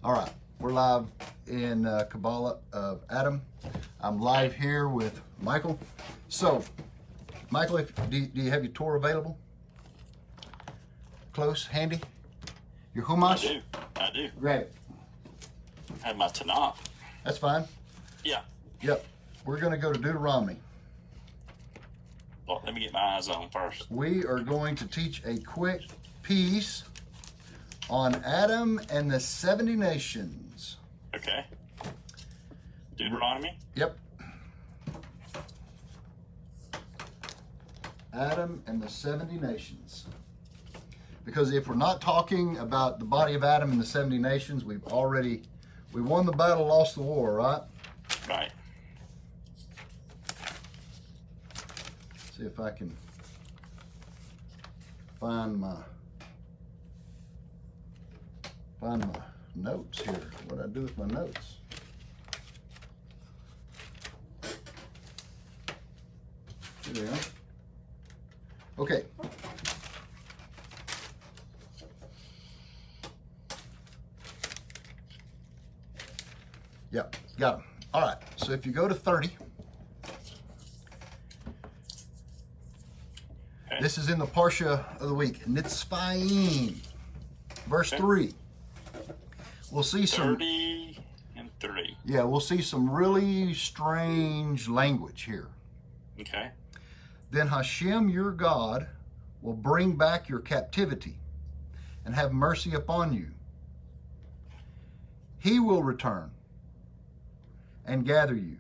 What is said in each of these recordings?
All right, we're live in Kabbalah of Adam. I'm live here with Michael. So, Michael, do you have your Torah available? Close, handy? Your Humash? I do. Grab it. I have my Tanakh. That's fine. Yeah. Yep. We're going to go to Deuteronomy. Well, let me get my eyes on first. We are going to teach a quick piece on Adam and the 70 nations. Okay. Deuteronomy? Yep. Adam and the 70 nations. Because if we're not talking about the body of Adam and the 70 nations, we won the battle, lost the war, right? Right. See if I can find my notes here. What do I do with my notes? Here they are. Okay. Yep, got them. All right, so if you go to 30, Okay. this is in the Parsha of the week, Nitzvayim, verse 3. We'll see some 30 and 3. Yeah, we'll see some really strange language here. Okay. Then Hashem, your God, will bring back your captivity and have mercy upon you. He will return and gather you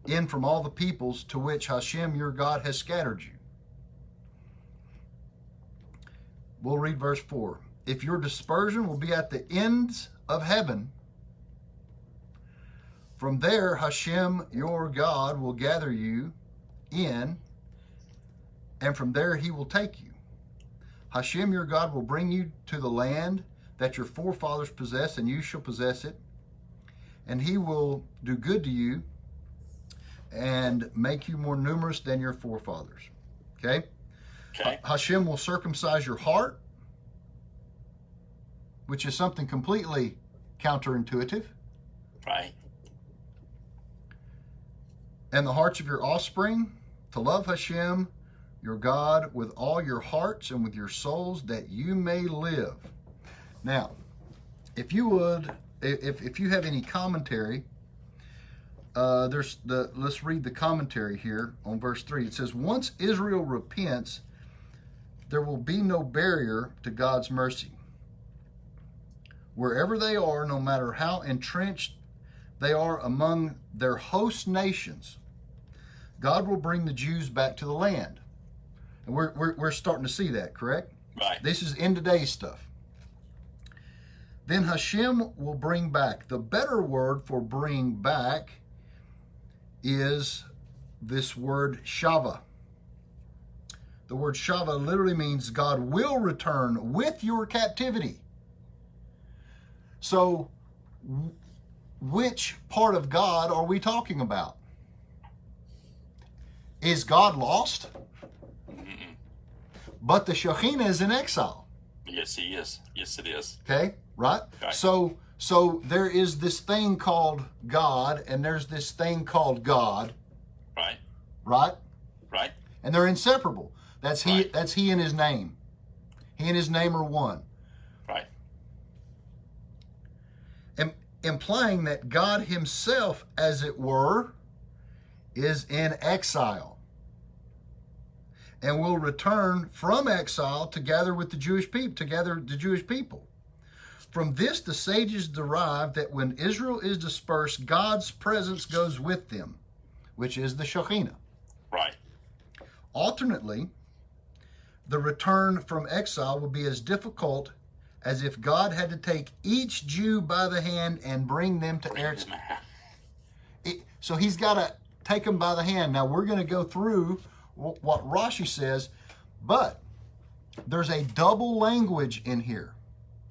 in from all the peoples to which Hashem, your God, has scattered you. We'll read verse 4. If your dispersion will be at the ends of heaven, from there Hashem, your God, will gather you in, and from there he will take you. Hashem, your God, will bring you to the land that your forefathers possessed, and you shall possess it. And he will do good to you and make you more numerous than your forefathers. Okay? Okay. Hashem will circumcise your heart, which is something completely counterintuitive, Right. and the hearts of your offspring, to love Hashem, your God, with all your hearts and with your souls, that you may live. Now, if you would, if you have any commentary, let's read the commentary here on verse 3. It says, once Israel repents, there will be no barrier to God's mercy. Wherever they are, no matter how entrenched they are among their host nations, God will bring the Jews back to the land. And we're starting to see that, correct? Right. This is in today's stuff. Then Hashem will bring back. The better word for bring back is this word shava. The word shava literally means God will return with your captivity. So, which part of God are we talking about? Is God lost? Mm-mm. But the Shekhinah is in exile. Yes, he is. Yes, it is. Okay, right? Right. So there is this thing called God, and there's this thing called God, Right. right? Right. And they're inseparable. That's he. Right. That's he and his name. He and his name are one. Right. Implying that God himself, as it were, is in exile and will return from exile to gather with the Jewish people. From this, the sages derive that when Israel is dispersed, God's presence goes with them, which is the Shekhinah. Right. Alternately, the return from exile will be as difficult as if God had to take each Jew by the hand and bring them to Eretz. So he's got to take them by the hand. Now we're going to go through what Rashi says, but there's a double language in here.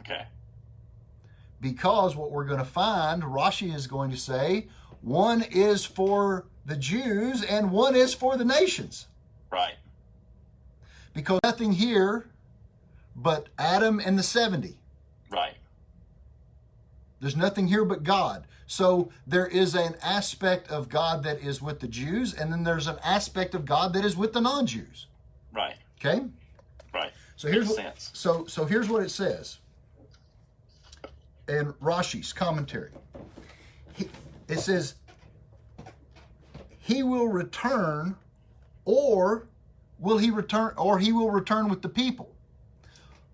Okay. Because what we're going to find, Rashi is going to say, one is for the Jews and one is for the nations. Right. Because nothing here but Adam and the 70. Right. There's nothing here but God. So there is an aspect of God that is with the Jews, and then there's an aspect of God that is with the non-Jews. Right. Okay? Right. So here's Makes what, sense. so here's what it says in Rashi's commentary. It says, he will return, or will he return, or he will return with the people.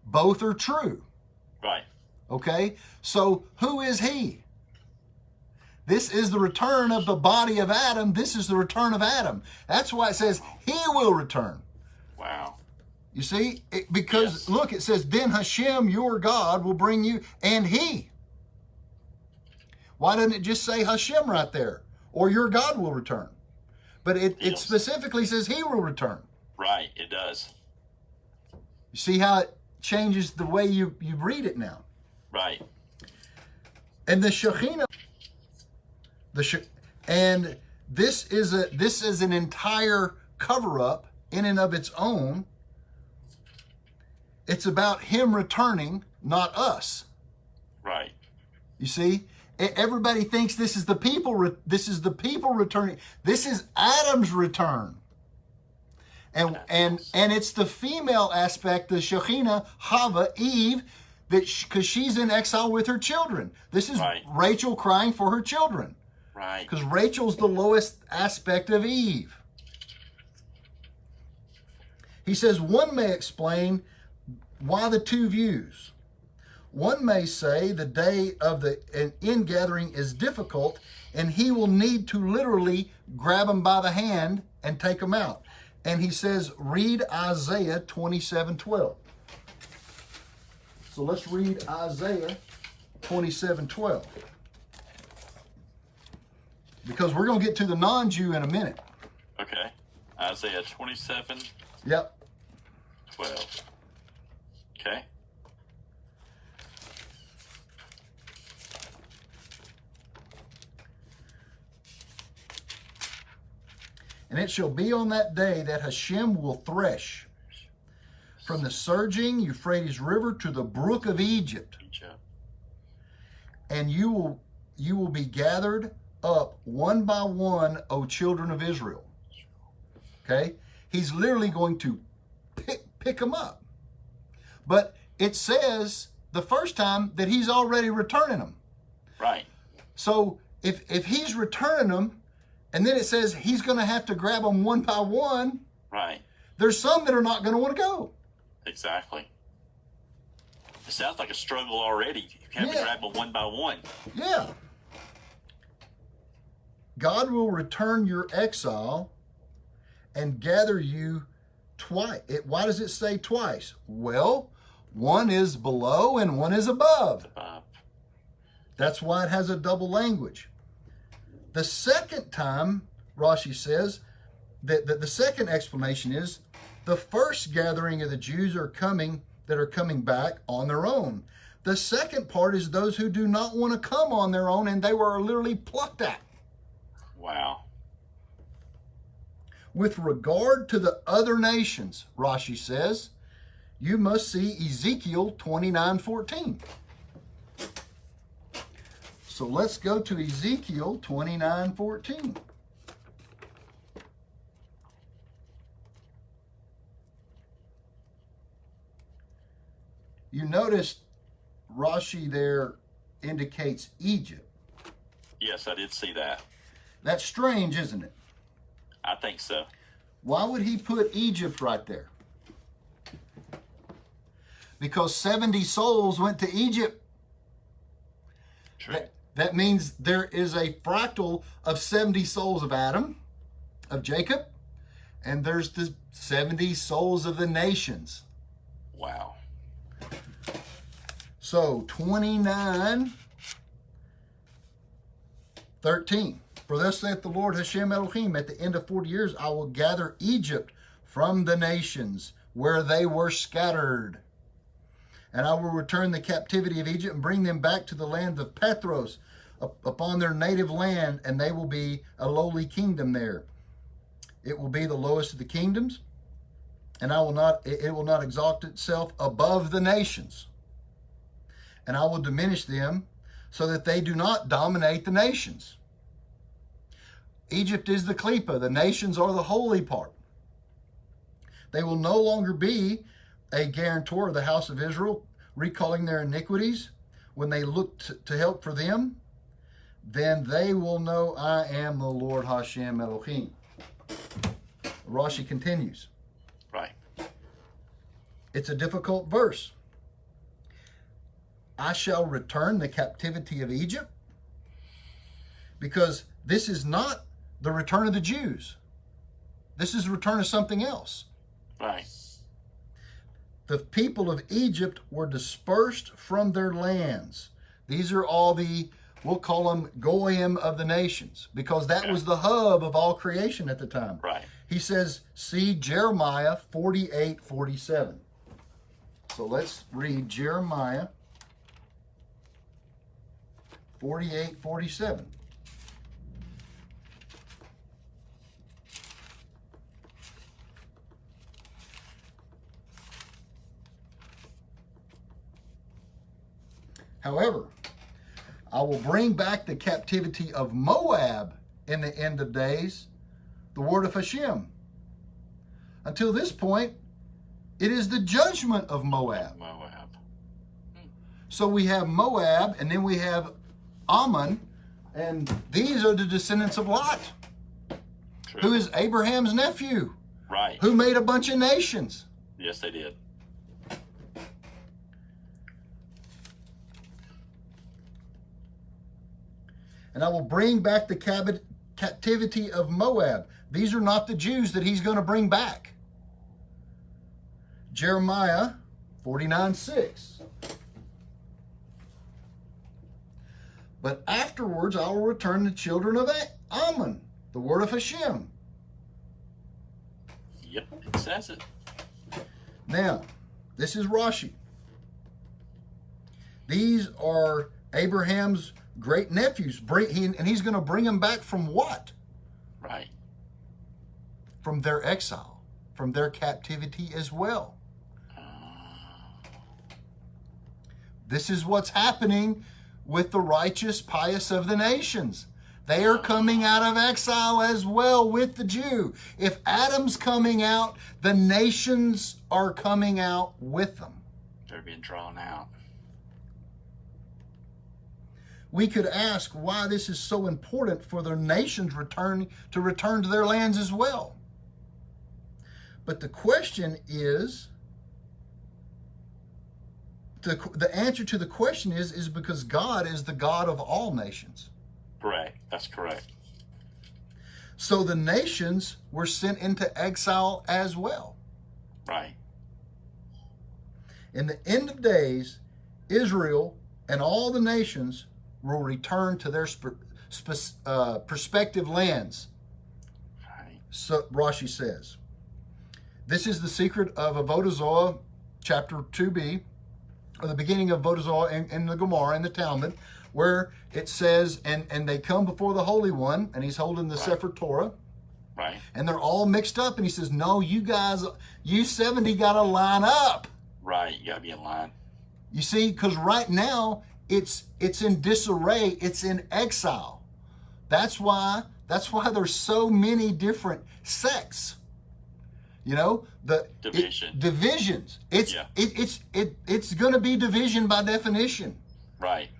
Both are true. Right. Okay? So who is he? This is the return of the body of Adam. This is the return of Adam. That's why it says he will return. Wow. You see? Because Yes. look, it says, then Hashem, your God, will bring you, and he. Why doesn't it just say Hashem right there? Or your God will return. But it Yes. specifically says he will return. Right. It does. You see how it changes the way you read it now. Right. And the Shekhinah, and this is an entire cover-up in and of its own. It's about him returning, not us. Right. You see, everybody thinks this is the people returning. This is Adam's return. And it's the female aspect, the Shekhinah, Hava, Eve, because she's in exile with her children. This is Right. Rachel crying for her children. Right. Because Rachel's the lowest aspect of Eve. He says one may explain why the two views. One may say the day of the ingathering is difficult, and he will need to literally grab them by the hand and take them out. And he says, read Isaiah 27:12. So let's read Isaiah 27:12. Because we're going to get to the non-Jew in a minute. Okay. Isaiah 27, Yep. 12. Okay. And it shall be on that day that Hashem will thresh from the surging Euphrates River to the brook of Egypt. Egypt. And you will be gathered up one by one, O children of Israel. Okay? He's literally going to pick them up. But it says the first time that he's already returning them. Right. So if he's returning them, and then it says he's going to have to grab them one by one, Right. there's some that are not going to want to go. Exactly. It sounds like a struggle already. You have Yeah. to grab them one by one. Yeah. God will return your exile and gather you twice. Why does it say twice? Well, one is below and one is above. That's why it has a double language. The second time, Rashi says, that the second explanation is the first gathering of the Jews that are coming back on their own. The second part is those who do not want to come on their own, and they were literally plucked out. Wow. With regard to the other nations, Rashi says, you must see Ezekiel 29:14. So let's go to Ezekiel 29:14. You notice Rashi there indicates Egypt. Yes, I did see that. That's strange, isn't it? I think so. Why would he put Egypt right there? Because 70 souls went to Egypt. True. That means there is a fractal of 70 souls of Adam, of Jacob, and there's the 70 souls of the nations. Wow. So 29:13. For thus saith the Lord Hashem Elohim, at the end of 40 years I will gather Egypt from the nations where they were scattered. And I will return the captivity of Egypt and bring them back to the land of Pathros, upon their native land, and they will be a lowly kingdom there. It will be the lowest of the kingdoms, and it will not exalt itself above the nations. And I will diminish them so that they do not dominate the nations. Egypt is the klipa. The nations are the holy part. They will no longer be a guarantor of the house of Israel, recalling their iniquities. When they look to help for them, then they will know I am the Lord Hashem Elohim. Rashi continues. Right. It's a difficult verse. I shall return the captivity of Egypt, because this is not the return of the Jews. This is the return of something else. Right. The people of Egypt were dispersed from their lands. These are all the, we'll call them Goyim of the nations, because that was the hub of all creation at the time. Right. He says, see Jeremiah 48:47. So let's read Jeremiah 48:47. However, I will bring back the captivity of Moab in the end of days, the word of Hashem. Until this point, it is the judgment of Moab. So we have Moab, and then we have Ammon, and these are the descendants of Lot, True. who is Abraham's nephew, Right. who made a bunch of nations. Yes, they did. And I will bring back the captivity of Moab. These are not the Jews that he's going to bring back. Jeremiah 49:6. But afterwards I will return the children of Ammon, the word of Hashem. Yep, it says it. Now, this is Rashi. These are Abraham's great nephews. And he's going to bring them back from what? Right. From their exile, from their captivity as well. This is what's happening with the righteous, pious of the nations. They are coming out of exile as well with the Jew. If Adam's coming out, the nations are coming out with them. They're being drawn out. We could ask why this is so important for the nations return to their lands as well. But the question is, the answer to the question is because God is the God of all nations. Correct. That's correct. So the nations were sent into exile as well. Right. In the end of days, Israel and all the nations will return to their prospective lands. Right. So Rashi says, this is the secret of Avodah Zarah, chapter 2b, or the beginning of Avodah Zarah in the Gemara, in the Talmud, where it says, and they come before the Holy One, and he's holding the Sefer Torah, Right. and they're all mixed up, and he says, no, you guys, you 70 got to line up. Right. You got to be in line. You see, because right now, it's in disarray, it's in exile. That's why there's so many different sects. You know, divisions. It's going to be division by definition. Right.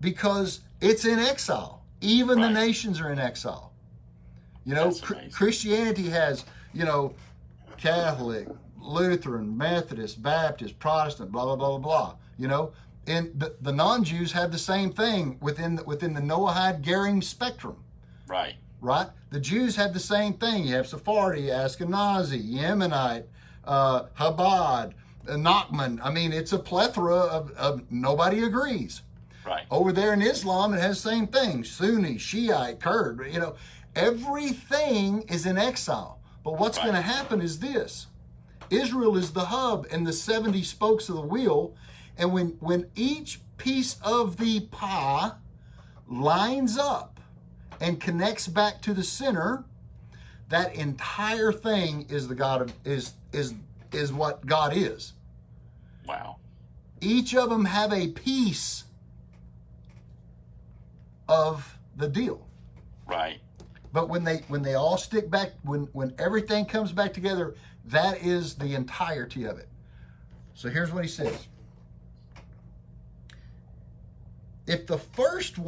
Because it's in exile. Even the Right. nations are in exile. You know, That's amazing. Christianity has, you know, Catholic, Lutheran, Methodist, Baptist, Protestant, blah, blah, blah, blah, blah. You know, and the non-Jews have the same thing within the Noahide Goering spectrum. Right. Right? The Jews have the same thing. You have Sephardi, Ashkenazi, Yemenite, Chabad, Nachman. I mean, it's a plethora of nobody agrees. Right. Over there in Islam, it has the same thing. Sunni, Shiite, Kurd, you know, everything is in exile. But what's going to happen is this. Israel is the hub and the 70 spokes of the wheel. And when each piece of the pie lines up and connects back to the center, that entire thing is the God of is what God is. Wow. Each of them have a piece of the deal. Right. But when they all stick back, when everything comes back together, that is the entirety of it. So here's what he says. If the first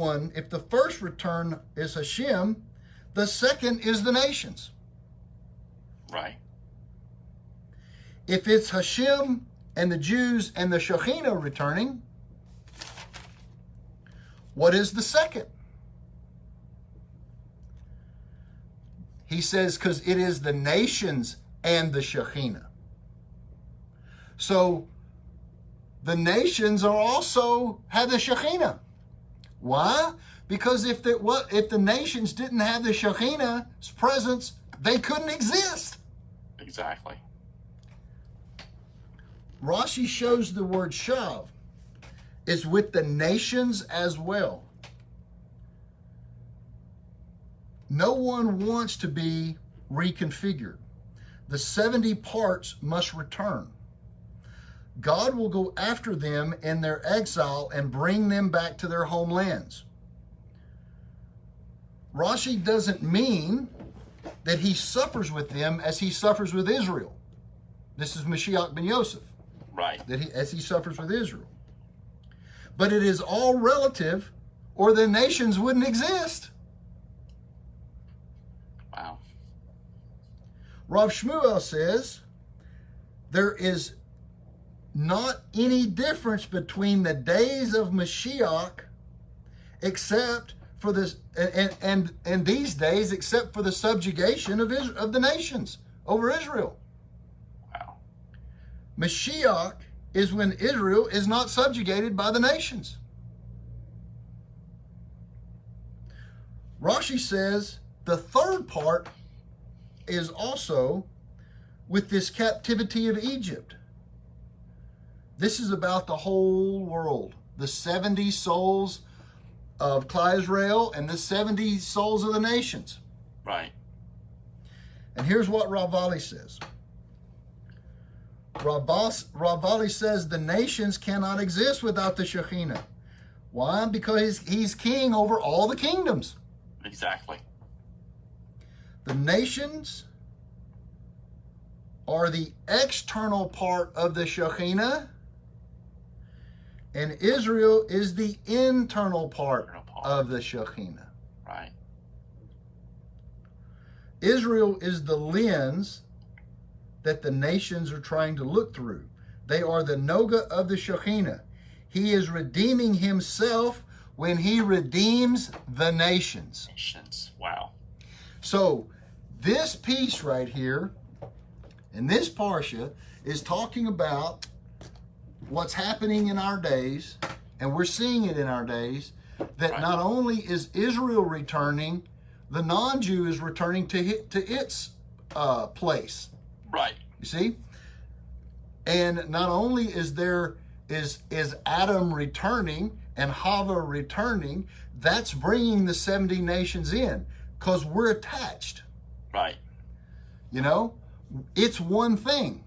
return is Hashem, the second is the nations. Right. If it's Hashem and the Jews and the Shekhinah returning, what is the second? He says, because it is the nations and the Shekhinah. So the nations are also have the Shekhinah. Why? Because if the nations didn't have the Shekhinah's presence, they couldn't exist. Exactly. Rashi shows the word shav is with the nations as well. No one wants to be reconfigured. The 70 parts must return. God will go after them in their exile and bring them back to their homelands. Rashi doesn't mean that he suffers with them as he suffers with Israel. This is Mashiach ben Yosef. Right. As he suffers with Israel. But it is all relative, or the nations wouldn't exist. Wow. Rav Shmuel says there is not any difference between the days of Mashiach except for this and these days except for the subjugation of the nations over Israel. Wow. Mashiach is when Israel is not subjugated by the nations. Rashi says the third part is also with this captivity of Egypt. This is about the whole world. The 70 souls of Klal Israel and the 70 souls of the nations. Right. And here's what Ravali says. Ravali says the nations cannot exist without the Shekhinah. Why? Because he's king over all the kingdoms. Exactly. The nations are the external part of the Shekhinah, and Israel is the internal part of the Shekhinah. Right. Israel is the lens that the nations are trying to look through. They are the Noga of the Shekhinah. He is redeeming himself when he redeems the nations. Nations. Wow. So this piece right here, and this parsha, is talking about what's happening in our days, and we're seeing it in our days, that Right. not only is Israel returning, the non-Jew is returning to its place. Right. You see? And not only is Adam returning and Hava returning, that's bringing the 70 nations in, because we're attached. Right. You know? It's one thing.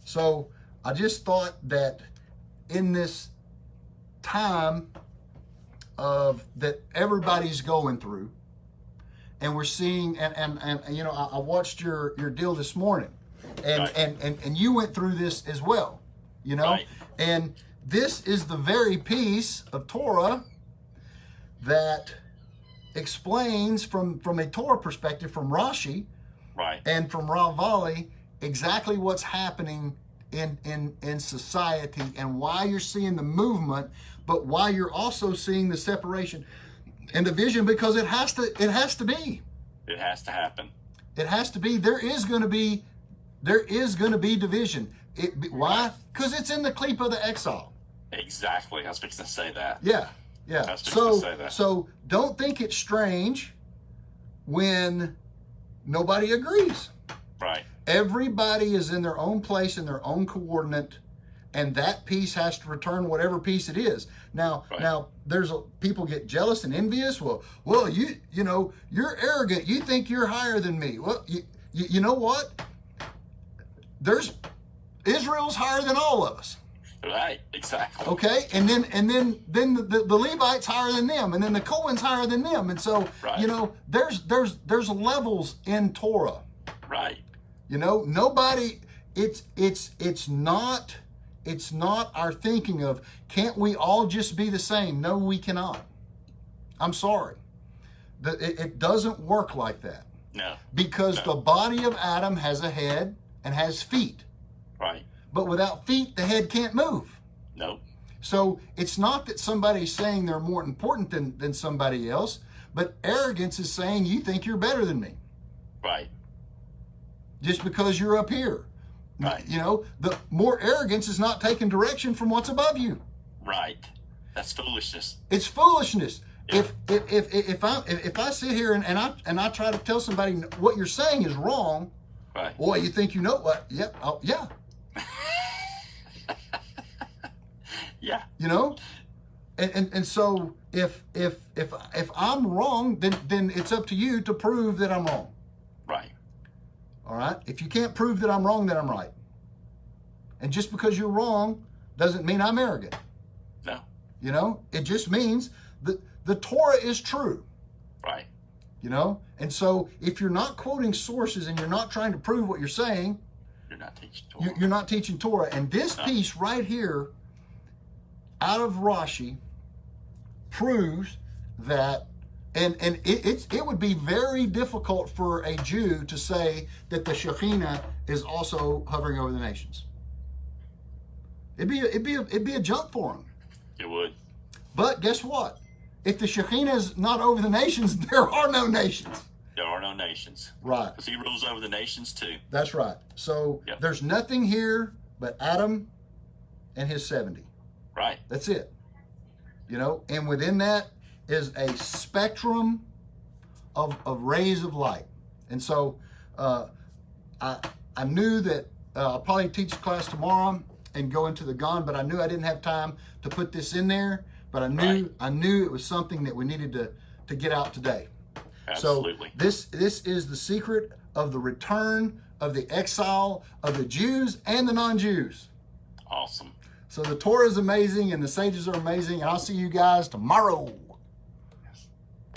So I just thought that in this time of that everybody's going through, and we're seeing, and you know, I watched your deal this morning, and, Right. and you went through this as well, you know, Right. and this is the very piece of Torah that explains from a Torah perspective, from Rashi Right. and from Ravali, exactly what's happening in society and why you're seeing the movement, but why you're also seeing the separation and division, because it has to be. It has to happen. It has to be. There is going to be division. Why? Because it's in the clip of the exile. Exactly. I was fixing to say that. Yeah. I was fixing to say that. So don't think it's strange when nobody agrees. Right. Everybody is in their own place, in their own coordinate, and that piece has to return whatever piece it is. Now, Right. now there's people get jealous and envious. Well, you know, you're arrogant. You think you're higher than me. Well, you know what? Israel's higher than all of us. Right, exactly. Okay, and then the Levites higher than them, and then the Cohen's higher than them, and so Right. you know there's levels in Torah. Right. You know, nobody. It's not our thinking of can't we all just be the same? No, we cannot. I'm sorry. It doesn't work like that. No. Because No. the body of Adam has a head and has feet. Right. But without feet, the head can't move. No. So it's not that somebody's saying they're more important than somebody else, but arrogance is saying you think you're better than me. Right. Just because you're up here. Right. You know, the more arrogance is not taking direction from what's above you. Right. That's foolishness. It's foolishness. Yeah. If I sit here and I try to tell somebody what you're saying is wrong, Right. boy, you think you know what? Yep. Oh, yeah. Yeah. You know, and so if I'm wrong, then it's up to you to prove that I'm wrong. Right. All right. If you can't prove that I'm wrong, then I'm right. And just because you're wrong doesn't mean I'm arrogant. No. You know, it just means that the Torah is true. Right. You know, and so if you're not quoting sources and you're not trying to prove what you're saying, You're not teaching Torah. you're not teaching Torah. And this No. piece right here, out of Rashi, proves that, and it would be very difficult for a Jew to say that the Shekhinah is also hovering over the nations. It'd be a jump for him. It would. But guess what? If the Shekhinah is not over the nations, there are no nations. There are no nations. Right. Because he rules over the nations too. That's right. So Yep. there's nothing here but Adam and his 70. Right. That's it. You know, and within that is a spectrum of rays of light. And so I knew that I'll probably teach class tomorrow and go into the Gon, but I knew I didn't have time to put this in there. But I knew it was something that we needed to get out today. Absolutely. So this is the secret of the return of the exile of the Jews and the non-Jews. Awesome. So the Torah is amazing and the sages are amazing. And I'll see you guys tomorrow.